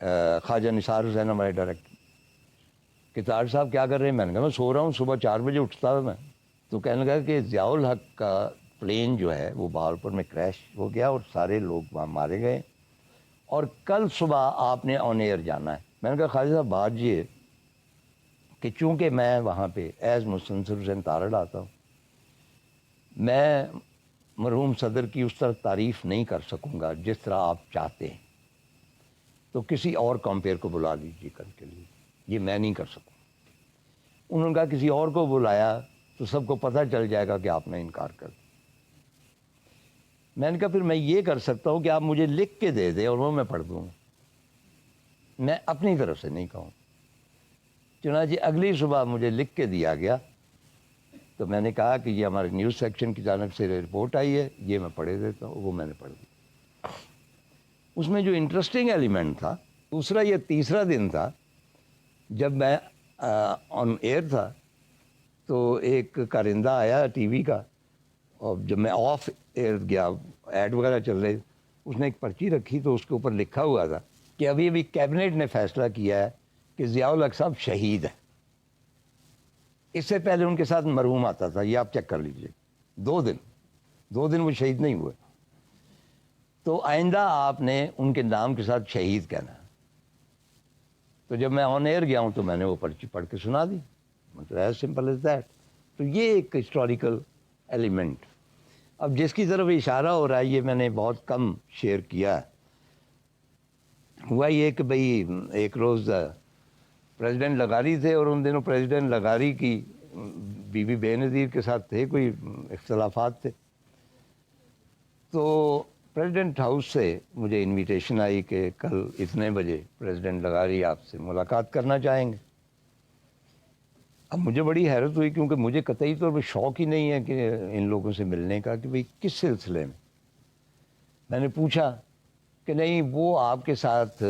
خواجہ نثار حسین ہمارے ڈائریکٹر، کہ طاہر صاحب کیا کر رہے ہیں؟ میں نے کہا میں سو رہا ہوں، صبح 4 بجے اٹھتا ہوں میں. تو کہنے لگا کہ ضیاء الحق کا پلین جو ہے وہ بہاولپور میں کریش ہو گیا اور سارے لوگ وہاں مارے گئے، اور کل صبح آپ نے آن ایئر جانا ہے. میں نے کہا خواجہ صاحب بات یہ کہ چونکہ میں وہاں پہ ایز مستنصر حسین تارڑ آتا ہوں، میں مرحوم صدر کی اس طرح تعریف نہیں کر سکوں گا جس طرح آپ چاہتے ہیں، تو کسی اور کمپیئر کو بلا لیجیے کل کے لیے، یہ میں نہیں کر سکوں. انہوں نے کہا کسی اور کو بلایا تو سب کو پتہ چل جائے گا کہ آپ نے انکار کر دیا. میں نے کہا پھر میں یہ کر سکتا ہوں کہ آپ مجھے لکھ کے دے دیں اور وہ میں پڑھ دوں، میں اپنی طرف سے نہیں کہوں. چنانچہ اگلی صبح مجھے لکھ کے دیا گیا، تو میں نے کہا کہ یہ ہمارے نیوز سیکشن کی جانب سے رپورٹ آئی ہے، یہ میں پڑھے دیتا ہوں. وہ میں نے پڑھ دی. اس میں جو انٹرسٹنگ ایلیمنٹ تھا، دوسرا یہ تیسرا دن تھا جب میں آن ایئر تھا، تو ایک کارندہ آیا ٹی وی کا، اور جب میں آف ایئر گیا، ایڈ وغیرہ چل رہے، اس نے ایک پرچی رکھی تو اس کے اوپر لکھا ہوا تھا کہ ابھی ابھی کیبنٹ نے فیصلہ کیا ہے کہ ضیاء الحق صاحب شہید ہیں. اس سے پہلے ان کے ساتھ مرحوم آتا تھا، یہ آپ چیک کر لیجئے. 2 دن وہ شہید نہیں ہوئے. تو آئندہ آپ نے ان کے نام کے ساتھ شہید کہنا ہے. تو جب میں آن ایئر گیا ہوں تو میں نے وہ پرچی پڑھ کے سنا دی، مطلب ایز سمپل ایز دیٹ. تو یہ ایک ہسٹوریکل ایلیمنٹ. اب جس کی طرف اشارہ ہو رہا ہے یہ میں نے بہت کم شیئر کیا ہے. ہوا یہ کہ بھئی ایک روز پریزیڈنٹ لغاری تھے، اور ان دنوں پریزیڈنٹ لغاری کی بی بی بے نظیر کے ساتھ تھے کوئی اختلافات تھے. تو پریزیڈنٹ ہاؤس سے مجھے انویٹیشن آئی کہ کل اتنے بجے پریزیڈنٹ لغاری آپ سے ملاقات کرنا چاہیں گے. اب مجھے بڑی حیرت ہوئی، کیونکہ مجھے قطعی طور پہ شوق ہی نہیں ہے کہ ان لوگوں سے ملنے کا، کہ بھئی کس سلسلے میں. میں نے پوچھا کہ نہیں، وہ آپ کے ساتھ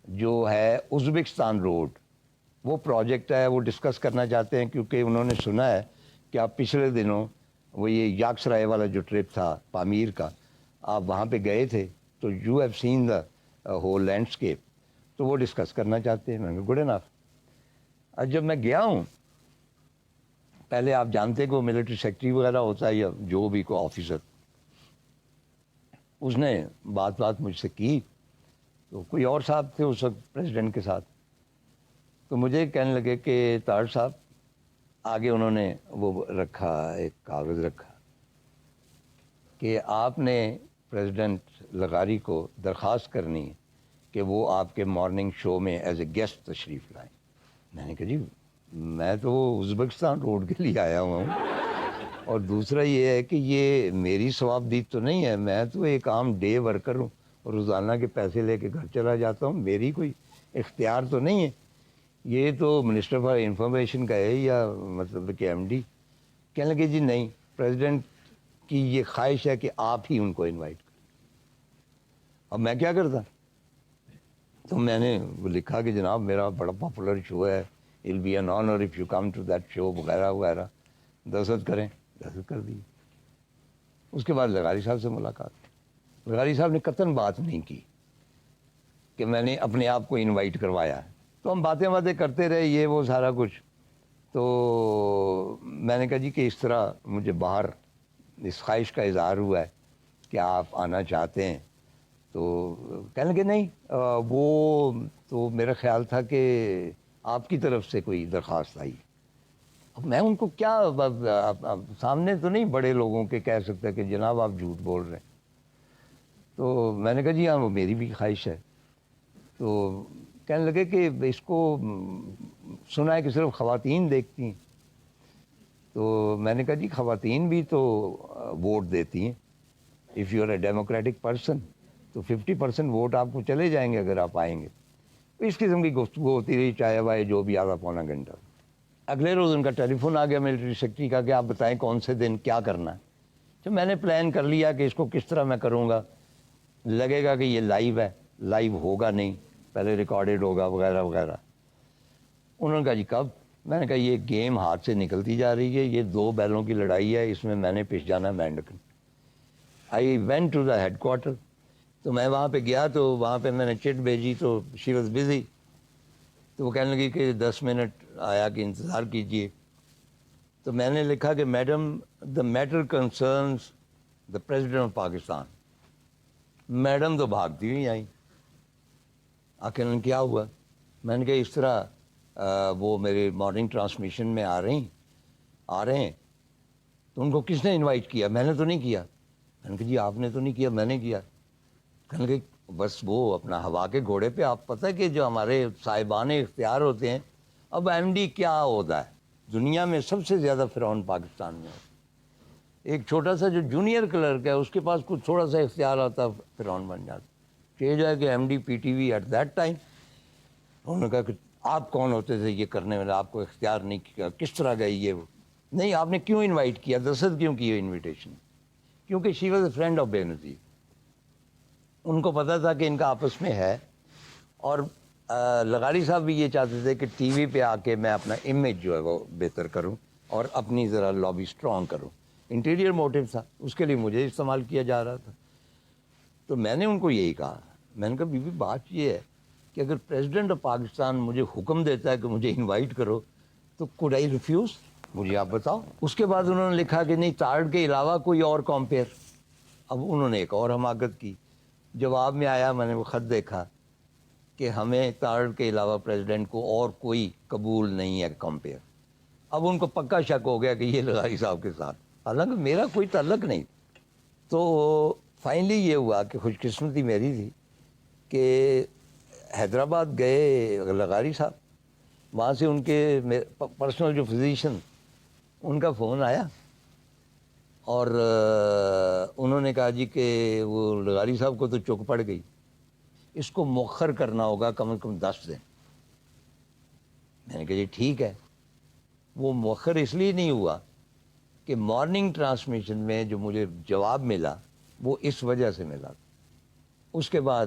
جو ہے ازبکستان روڈ وہ پروجیکٹ ہے، وہ ڈسکس کرنا چاہتے ہیں، کیونکہ انہوں نے سنا ہے کہ آپ پچھلے دنوں وہ یہ یاکسرائے والا جو ٹرپ تھا پامیر کا، آپ وہاں پہ گئے تھے، تو you have seen the whole landscape, تو وہ ڈسکس کرنا چاہتے ہیں. میں نے گڈ انف. اب جب میں گیا ہوں، پہلے آپ جانتے کہ وہ ملٹری سیکٹری وغیرہ ہوتا ہے یا جو بھی کوئی آفیسر، اس نے بات مجھ سے کی. تو کوئی اور صاحب تھے اس وقت پریزیڈنٹ کے ساتھ، تو مجھے کہنے لگے کہ طاہر صاحب، آگے انہوں نے وہ رکھا، ایک کاغذ رکھا کہ آپ نے پریزیڈنٹ لغاری کو درخواست کرنی ہے کہ وہ آپ کے مارننگ شو میں ایز اے گیسٹ تشریف لائیں. میں نے کہا جی میں تو ازبکستان روڈ کے لیے آیا ہوا ہوں، اور دوسرا یہ ہے کہ یہ میری ثوابدید تو نہیں ہے، میں تو ایک عام ڈے ورکر ہوں اور روزانہ کے پیسے لے کے گھر چلا جاتا ہوں، میری کوئی اختیار تو نہیں ہے. یہ تو منسٹر فار انفارمیشن کا ہے یا مطلب کہ ایم ڈی. کہنے لگے جی نہیں، پریزیڈنٹ کی یہ خواہش ہے کہ آپ ہی ان کو انوائٹ کریں. اب میں کیا کرتا؟ تو میں نے وہ لکھا کہ جناب میرا بڑا پاپولر شو ہے، it be an honour if you come to that show وغیرہ وغیرہ، دستخط کریں. دستخط کر دی. اس کے بعد لغاری صاحب سے ملاقات. لغاری صاحب نے قطعاً بات نہیں کی کہ میں نے اپنے آپ کو انوائٹ کروایا ہے. تو ہم باتیں کرتے رہے، یہ وہ سارا کچھ. تو میں نے کہا جی کہ اس طرح مجھے باہر اس خواہش کا اظہار ہوا ہے کہ آپ آنا چاہتے ہیں. تو کہنے لگے نہیں، وہ تو میرا خیال تھا کہ آپ کی طرف سے کوئی درخواست آئی. اب میں ان کو کیا سامنے تو نہیں بڑے لوگوں کے کہہ سکتا کہ جناب آپ جھوٹ بول رہے ہیں. تو میں نے کہا جی ہاں وہ میری بھی خواہش ہے. تو کہنے لگے کہ اس کو سنا ہے کہ صرف خواتین دیکھتی ہیں. تو میں نے کہا جی خواتین بھی تو ووٹ دیتی ہیں. If you are a democratic person تو 50% ووٹ آپ کو چلے جائیں گے اگر آپ آئیں گے. اس قسم کی گفتگو ہوتی رہی، چائے وائے جو بھی آدھا پونا گھنٹہ. اگلے روز ان کا ٹیلی فون آ گیا ملٹری سیکٹری کا کہ آپ بتائیں کون سے دن کیا کرنا ہے. تو میں نے پلان کر لیا کہ اس کو کس طرح میں کروں گا. لگے گا کہ یہ لائیو ہے، لائیو ہوگا نہیں، پہلے ریکارڈڈ ہوگا وغیرہ وغیرہ. انہوں نے کہا جی کب؟ میں نے کہا یہ گیم ہاتھ سے نکلتی جا رہی ہے، یہ 2 بیلوں کی لڑائی ہے، اس میں نے پس جانا ہے مینڈکن. I went to the headquarter. تو میں وہاں پہ گیا تو وہاں پہ میں نے چٹ بھیجی تو شی واز بزی. تو وہ کہنے لگی کہ 10 منٹ آیا کہ انتظار کیجیے. تو میں نے لکھا کہ madam the matter concerns the president of Pakistan. Madam تو بھاگتی ہوئی آئیں. آخر کیا ہوا؟ میں نے کہا اس طرح وہ میرے مارننگ ٹرانسمیشن میں آ رہے ہیں. تو ان کو کس نے انوائٹ کیا؟ میں نے تو نہیں کیا. میں نے کہا جی آپ نے تو نہیں کیا، میں نے کیا. کہنے کہ بس وہ اپنا ہوا کے گھوڑے پہ. آپ پتہ ہے کہ جو ہمارے صاحبان اختیار ہوتے ہیں، اب ایم ڈی کیا ہوتا ہے دنیا میں سب سے زیادہ فرعون پاکستان میں ہوتا ہے. ایک چھوٹا سا جو جونیئر کلرک ہے اس کے پاس کچھ تھوڑا سا اختیار آتا فرعون بن جاتا. چینج ہے کہ M D P T V at that time. انہوں نے کہا کہ آپ کون ہوتے تھے یہ کرنے والے؟ آپ کو اختیار نہیں کیا، کس طرح گئی یہ وہ؟ نہیں آپ نے کیوں انوائٹ کیا؟ دستخط کیوں کی انویٹیشن؟ کیونکہ she was a friend of بے نظیر. ان کو پتہ تھا کہ ان کا آپس میں ہے. اور لغاری صاحب بھی یہ چاہتے تھے کہ ٹی وی پہ آ کے میں اپنا امیج جو ہے وہ بہتر کروں اور اپنی ذرا لابی اسٹرانگ کروں. انٹیریئر موٹیو تھا، اس کے لیے مجھے استعمال کیا جا رہا تھا. تو میں نے ان کو یہی کہا، میں نے کہا بی بی بات یہ ہے کہ اگر پریزیڈنٹ آف پاکستان مجھے حکم دیتا ہے کہ مجھے انوائٹ کرو تو کوڈ آئی ریفیوز؟ مجھے آپ بتاؤ. اس کے بعد انہوں نے لکھا کہ نہیں تارڑ کے علاوہ کوئی اور کمپیئر. اب انہوں نے ایک اور حماقت کی. جواب میں آیا، میں نے وہ خط دیکھا کہ ہمیں تارڑ کے علاوہ پریزیڈنٹ کو اور کوئی قبول نہیں ہے کمپیئر. اب ان کو پکا شک ہو گیا کہ یہ لغاری صاحب کے ساتھ، حالانکہ میرا کوئی تعلق نہیں. تو فائنلی یہ ہوا کہ خوش قسمتی میری تھی کہ حیدرآباد گئے لغاری صاحب. وہاں سے ان کے پرسنل جو فزیشین ان کا فون آیا اور انہوں نے کہا جی کہ وہ لغاری صاحب کو تو چوک پڑ گئی، اس کو مؤخر کرنا ہوگا کم از کم 10 دن. میں نے کہا جی ٹھیک ہے. وہ مؤخر اس لیے نہیں ہوا کہ مارننگ ٹرانسمیشن میں جو مجھے جواب ملا وہ اس وجہ سے ملا. اس کے بعد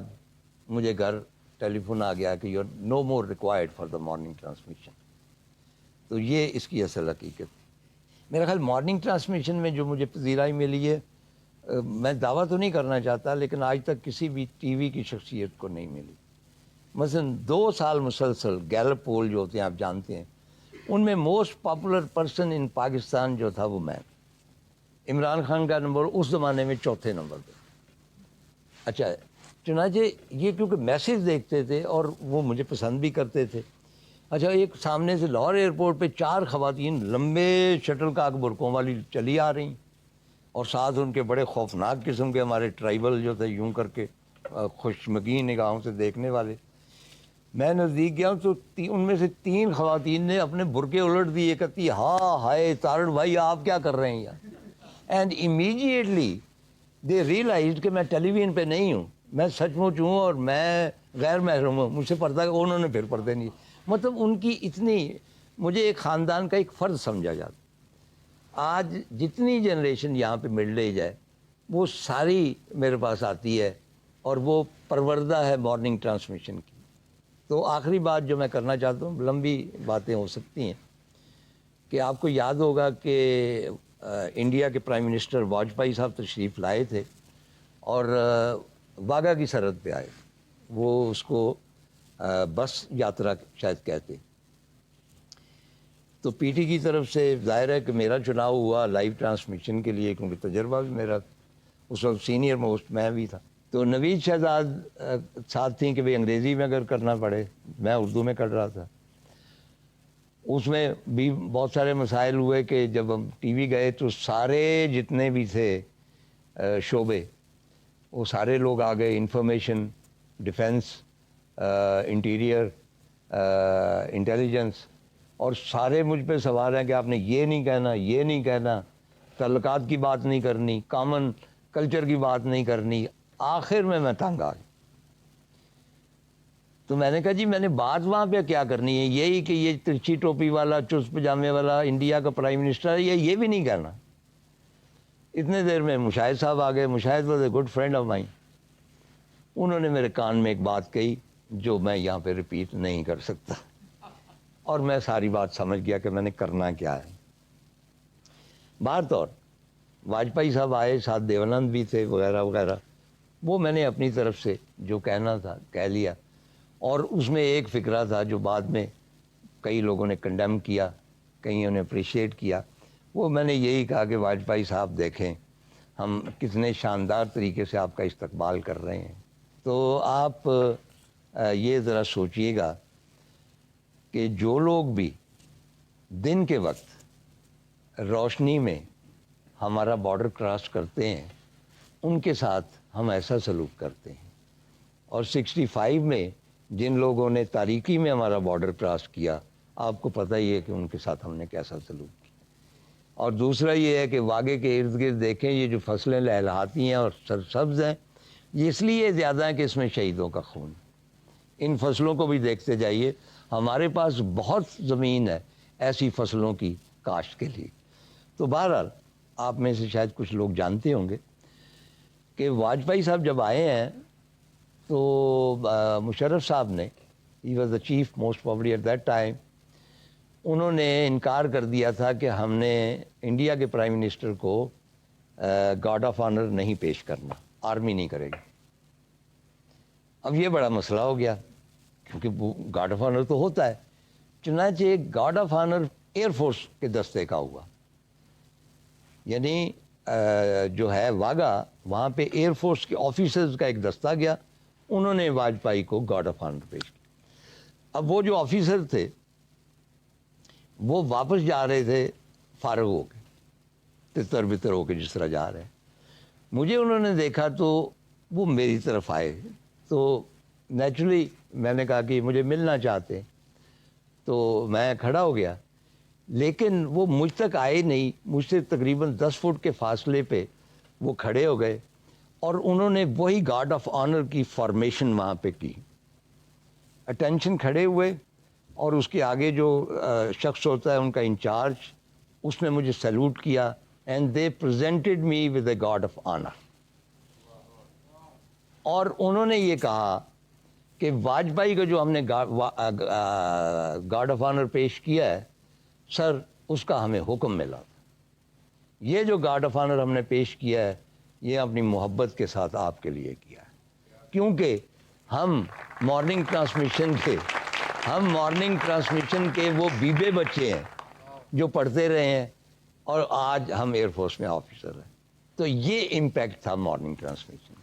مجھے گھر ٹیلی فون آ گیا کہ you are no more required for the morning transmission. تو یہ اس کی اصل حقیقت. میرا خیال مارننگ ٹرانسمیشن میں جو مجھے پذیرائی ملی ہے، میں دعویٰ تو نہیں کرنا چاہتا لیکن آج تک کسی بھی ٹی وی کی شخصیت کو نہیں ملی. مثلا 2 سال مسلسل گیلپ پول جو ہوتے ہیں آپ جانتے ہیں، ان میں most popular person in Pakistan جو تھا وہ میں. عمران خان کا نمبر اس زمانے میں 4تھے نمبر پہ. اچھا چنانچہ یہ کیونکہ میسیج دیکھتے تھے اور وہ مجھے پسند بھی کرتے تھے. اچھا ایک سامنے سے لاہور ایئرپورٹ پہ 4 خواتین لمبے شٹل کاک برقعوں والی چلی آ رہی اور ساتھ ان کے بڑے خوفناک قسم کے ہمارے ٹرائبل جو تھے یوں کر کے خوشمگین نگاہوں سے دیکھنے والے. میں نزدیک گیا تو ان میں سے 3 خواتین نے اپنے برقعے الٹ دیے، کہتی ہاں ہائے تارڑ بھائی آپ کیا کر رہے ہیں یار. اینڈ امیڈیٹلی دے ریئلائزڈ کہ میں ٹیلی ویژن پہ نہیں ہوں، میں سچ مچ ہوں اور میں غیر محرم ہوں، مجھ سے پردہ انہوں نے پھر پردے نہیں. مطلب ان کی اتنی، مجھے ایک خاندان کا ایک فرد سمجھا جاتا. آج جتنی جنریشن یہاں پہ مل رہی جائے وہ ساری میرے پاس آتی ہے اور وہ پروردہ ہے مارننگ ٹرانسمیشن کی. تو آخری بات جو میں کرنا چاہتا ہوں، لمبی باتیں ہو سکتی ہیں، کہ آپ کو یاد ہوگا کہ انڈیا کے پرائم منسٹر واجپئی صاحب تشریف لائے تھے اور واگا کی سرحد پہ آئے. وہ اس کو بس یاترا شاید کہتے. تو پی ٹی کی طرف سے ظاہر ہے کہ میرا چناؤ ہوا لائیو ٹرانسمیشن کے لیے، کیونکہ تجربہ بھی میرا اس وقت سینئر موسٹ میں بھی تھا. تو نوید شہزاد ساتھ تھیں کہ بھئی انگریزی میں اگر کرنا پڑے، میں اردو میں کر رہا تھا. اس میں بھی بہت سارے مسائل ہوئے کہ جب ہم ٹی وی گئے تو سارے جتنے بھی تھے شعبے وہ سارے لوگ آ گئے، انفارمیشن، ڈیفنس، انٹیریئر، انٹیلیجنس، اور سارے مجھ پہ سوال ہیں کہ آپ نے یہ نہیں کہنا، یہ نہیں کہنا، تعلقات کی بات نہیں کرنی، کامن کلچر کی بات نہیں کرنی. آخر میں تنگ آ گیا. تو میں نے کہا جی میں نے بات وہاں پہ کیا کرنی ہے، یہی کہ یہ ترچھی ٹوپی والا چست پجامے والا انڈیا کا پرائم منسٹر ہے، یہ بھی نہیں کہنا. اتنے دیر میں مشاہد صاحب آ گئے. Mushahid was a good friend of mine. انہوں نے میرے کان میں ایک بات کہی جو میں یہاں پہ ریپیٹ نہیں کر سکتا، اور میں ساری بات سمجھ گیا کہ میں نے کرنا کیا ہے. بہر طور واجپئی صاحب آئے، ساتھ دیوانند بھی تھے وغیرہ وغیرہ. وہ میں نے اپنی طرف سے جو کہنا تھا کہہ لیا. اور اس میں ایک فقرہ تھا جو بعد میں کئی لوگوں نے کنڈیم کیا, کئیوں نے اپریشیٹ کیا. وہ میں نے یہی کہا کہ واجپئی صاحب دیکھیں ہم کتنے شاندار طریقے سے آپ کا استقبال کر رہے ہیں. تو آپ یہ ذرا سوچئے گا کہ جو لوگ بھی دن کے وقت روشنی میں ہمارا بارڈر کراس کرتے ہیں ان کے ساتھ ہم ایسا سلوک کرتے ہیں, اور 65 میں جن لوگوں نے تاریکی میں ہمارا بارڈر کراس کیا آپ کو پتہ ہی ہے کہ ان کے ساتھ ہم نے کیسا سلوک کیا. اور دوسرا یہ ہے کہ واگے کے ارد گرد دیکھیں یہ جو فصلیں لہلہاتی ہیں اور سرسبز ہیں, یہ اس لیے زیادہ ہے کہ اس میں شہیدوں کا خون. ان فصلوں کو بھی دیکھتے جائیے, ہمارے پاس بہت زمین ہے ایسی فصلوں کی کاشت کے لیے. تو بہرحال آپ میں سے شاید کچھ لوگ جانتے ہوں گے کہ واجپئی صاحب جب آئے ہیں تو مشرف صاحب نے, he was the chief most probably at that time, انہوں نے انکار کر دیا تھا کہ ہم نے انڈیا کے پرائم منسٹر کو گارڈ آف آنر نہیں پیش کرنا, آرمی نہیں کرے گی. اب یہ بڑا مسئلہ ہو گیا کیونکہ وہ گارڈ آف آنر تو ہوتا ہے. چنانچہ guard of honour air force کے دستے کا ہوا, یعنی جو ہے واگا وہاں پہ ایئر فورس کے آفیسرز کا ایک دستہ گیا, انہوں نے واجپئی کو گارڈ آف آنر پیش کیا. اب وہ جو آفیسر تھے وہ واپس جا رہے تھے فارغ ہو کے, تتر بتر ہو کے جس طرح جا رہے ہیں. مجھے انہوں نے دیکھا تو وہ میری طرف آئے, تو نیچرلی میں نے کہا کہ مجھے ملنا چاہتے ہیں, تو میں کھڑا ہو گیا. لیکن وہ مجھ تک آئے نہیں, مجھ سے تقریباً 10 فٹ کے فاصلے پہ وہ کھڑے ہو گئے اور انہوں نے وہی گارڈ آف آنر کی فارمیشن وہاں پہ کی. اٹینشن کھڑے ہوئے اور اس کے آگے جو شخص ہوتا ہے ان کا انچارج, اس نے مجھے سیلوٹ کیا and they presented me with a guard of honour. اور انہوں نے یہ کہا کہ واجپئی کو جو ہم نے گارڈ آف آنر پیش کیا ہے سر, اس کا ہمیں حکم ملا تھا. یہ جو گارڈ آف آنر ہم نے پیش کیا ہے یہ اپنی محبت کے ساتھ آپ کے لیے کیا ہے, کیونکہ ہم مارننگ ٹرانسمیشن کے وہ بیبے بچے ہیں جو پڑھتے رہے ہیں اور آج ہم ایئر فورس میں آفیسر ہیں. تو یہ امپیکٹ تھا مارننگ ٹرانسمیشن.